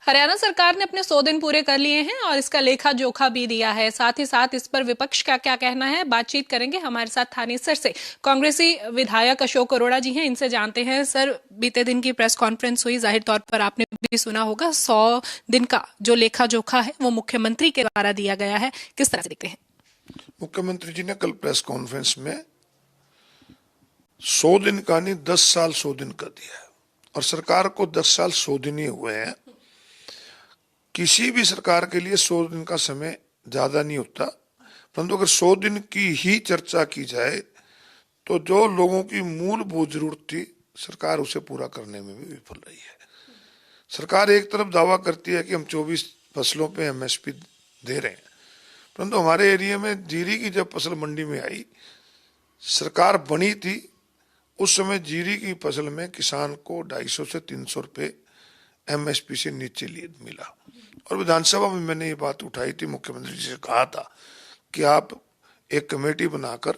हरियाणा सरकार ने अपने 100 दिन पूरे कर लिए हैं और इसका लेखा जोखा भी दिया है। साथ ही साथ इस पर विपक्ष का क्या कहना है, बातचीत करेंगे। हमारे साथ थानेसर से कांग्रेसी विधायक अशोक अरोड़ा जी हैं, इनसे जानते हैं। सर, बीते दिन की प्रेस कॉन्फ्रेंस हुई, जाहिर तौर पर आपने भी सुना होगा। 100 दिन का जो लेखा जोखा है वो मुख्यमंत्री के द्वारा दिया गया है, किस तरह से देखते हैं? मुख्यमंत्री जी ने कल प्रेस कॉन्फ्रेंस में 100 दिन का नहीं 10 साल 100 दिन का दिया है और सरकार को 10 साल 100 दिन ही हुए हैं। किसी भी सरकार के लिए 100 दिन का समय ज्यादा नहीं होता, परंतु अगर 100 दिन की ही चर्चा की जाए तो जो लोगों की मूलभूत जरूरत थी सरकार उसे पूरा करने में भी विफल रही है। सरकार एक तरफ दावा करती है कि हम 24 फसलों पे एमएसपी दे रहे हैं, परंतु हमारे एरिया में जीरी की जब फसल मंडी में आई, सरकार बनी थी, उस समय जीरी की फसल में किसान को 250 से 300 रुपये एमएसपी से नीचे लिए मिला। और विधानसभा में मैंने ये बात उठाई थी, मुख्यमंत्री जी से कहा था कि आप एक कमेटी बनाकर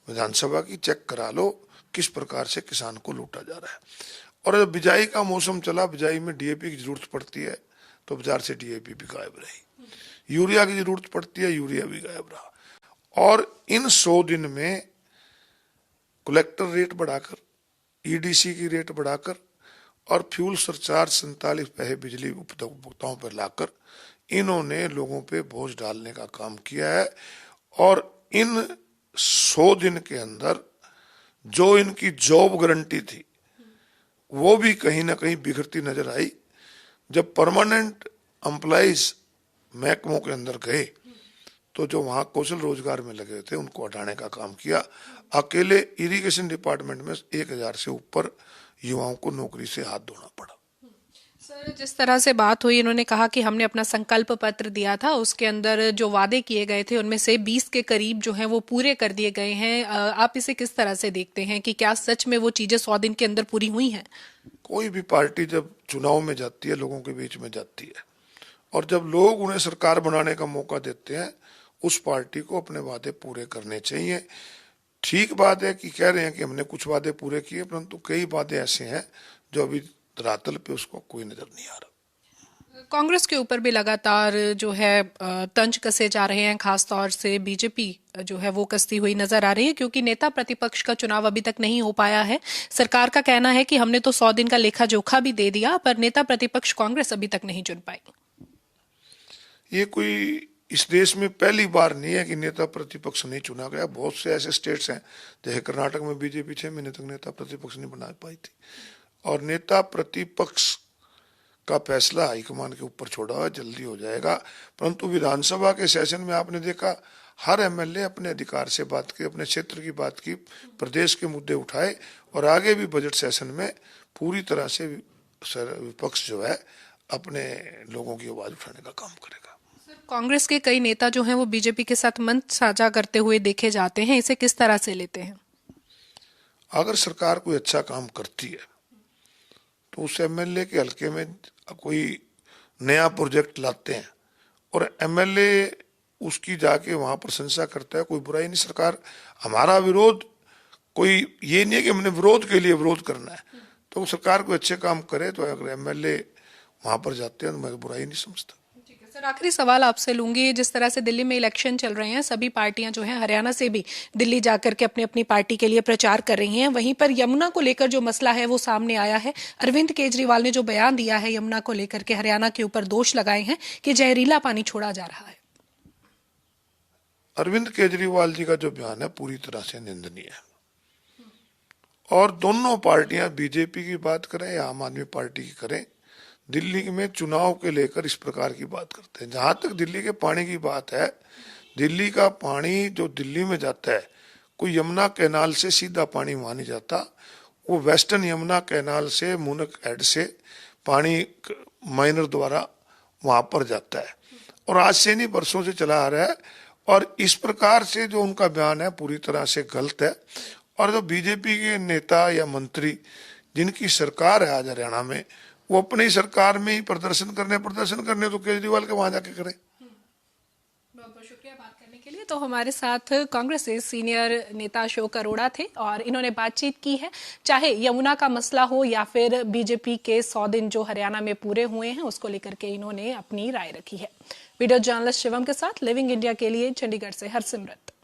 विधानसभा की चेक करा लो किस प्रकार से किसान को लूटा जा रहा है। और जब बिजाई का मौसम चला, बिजाई में डीएपी की जरूरत पड़ती है तो बाजार से डीएपी भी गायब रही, यूरिया की जरूरत पड़ती है, यूरिया भी गायब रहा। और इन 100 दिन में कलेक्टर रेट बढ़ाकर, ईडीसी की रेट बढ़ाकर और फ्यूल सरचार्ज 47 पैसे बिजली उपभोक्ताओं पर लाकर इन्होंने लोगों पे बोझ डालने का काम किया है। और इन 100 दिन के अंदर जो इनकी जॉब गारंटी थी वो भी कहीं ना कहीं बिखरती नजर आई। जब परमानेंट एम्प्लॉइज महकमों के अंदर गए तो जो वहां कौशल रोजगार में लगे थे उनको हटाने का काम किया। अकेले इरिगेशन डिपार्टमेंट में 1000 से ऊपर युवाओं को नौकरी से हाथ धोना पड़ा। सर, जिस तरह से बात हुई, इन्होंने कहा कि हमने अपना संकल्प पत्र दिया था, उसके अंदर जो वादे किए गए थे उनमें से 20 के करीब जो हैं वो पूरे कर दिए गए हैं। आप इसे किस तरह से देखते हैं कि क्या सच में वो चीजें 100 दिन के अंदर पूरी हुई हैं? कोई भी पार्टी जब चुनाव में जाती है, लोगों के बीच में जाती है, और जब लोग उन्हें सरकार बनाने का मौका देते हैं, उस पार्टी को अपने वादे पूरे करने चाहिए। ठीक बात है कि कह रहे हैं कि हमने कुछ वादे पूरे किए, परंतु कई वादे ऐसे हैं जो अभी धरातल पे उसको कोई नजर नहीं आ रहा। कांग्रेस के ऊपर भी लगातार जो है तंज कसे जा रहे हैं, खासतौर से बीजेपी जो है वो कसती हुई नजर आ रही है, क्योंकि नेता प्रतिपक्ष का चुनाव अभी तक नहीं हो पाया है। सरकार का कहना है कि हमने तो 100 दिन का लेखा जोखा भी दे दिया, पर नेता प्रतिपक्ष कांग्रेस अभी तक नहीं चुन पाई। ये कोई इस देश में पहली बार नहीं है कि नेता प्रतिपक्ष नहीं चुना गया। बहुत से ऐसे स्टेट्स हैं, जैसे कर्नाटक में बीजेपी 6 महीने तक नेता प्रतिपक्ष नहीं बना पाई थी। और नेता प्रतिपक्ष का फैसला हाईकमान के ऊपर छोड़ा हुआ, जल्दी हो जाएगा। परंतु विधानसभा के सेशन में आपने देखा, हर एमएलए अपने अधिकार से बात की, अपने क्षेत्र की बात की, प्रदेश के मुद्दे उठाए। और आगे भी बजट सेशन में पूरी तरह से विपक्ष जो है अपने लोगों की आवाज उठाने का काम करेगा। कांग्रेस के कई नेता जो हैं वो बीजेपी के साथ मंच साझा करते हुए देखे जाते हैं, इसे किस तरह से लेते हैं? अगर सरकार कोई अच्छा काम करती है तो उस एमएलए के हल्के में कोई नया प्रोजेक्ट लाते हैं और एमएलए उसकी जाके वहां प्रशंसा करता है, कोई बुराई नहीं। सरकार, हमारा विरोध कोई ये नहीं है कि हमने विरोध के लिए विरोध करना है, तो सरकार कोई अच्छे काम करे तो अगर एमएलए वहां पर जाते हैं तो मैं बुराई नहीं समझता। सर, आखिरी सवाल आपसे लूंगी। जिस तरह से दिल्ली में इलेक्शन चल रहे हैं, सभी पार्टियां जो हैं हरियाणा से भी दिल्ली जाकर के अपनी अपनी पार्टी के लिए प्रचार कर रही हैं, वहीं पर यमुना को लेकर जो मसला है वो सामने आया है। अरविंद केजरीवाल ने जो बयान दिया है यमुना को लेकर के, हरियाणा के ऊपर दोष लगाए हैं कि जहरीला पानी छोड़ा जा रहा है। अरविंद केजरीवाल जी का जो बयान है पूरी तरह से निंदनीय है। और दोनों पार्टियां, बीजेपी की बात करें या आम आदमी पार्टी की करें, दिल्ली में चुनाव के लेकर इस प्रकार की बात करते हैं। जहां तक दिल्ली के पानी की बात है, दिल्ली का पानी जो दिल्ली में जाता है, कोई यमुना कैनाल से सीधा पानी वहां नहीं जाता, वो वेस्टर्न यमुना कैनाल से, मुनक हेड से पानी माइनर द्वारा वहां पर जाता है और आज से नहीं बरसों से चला आ रहा है। और इस प्रकार से जो उनका बयान है पूरी तरह से गलत है। और जो बीजेपी के नेता या मंत्री जिनकी सरकार है आज हरियाणा में, वो अपनी सरकार में ही प्रदर्शन करने तो केजरीवाल के वहां जाके करें। बहुत बहुत शुक्रिया बात करने के लिए। तो हमारे साथ कांग्रेस से सीनियर नेता अशोक अरोड़ा थे और इन्होंने बातचीत की है, चाहे यमुना का मसला हो या फिर बीजेपी के 100 दिन जो हरियाणा में पूरे हुए हैं उसको लेकर के इन्होंने अपनी राय रखी है। वीडियो जर्नलिस्ट शिवम के साथ लिविंग इंडिया के लिए चंडीगढ़ से हरसिमरत।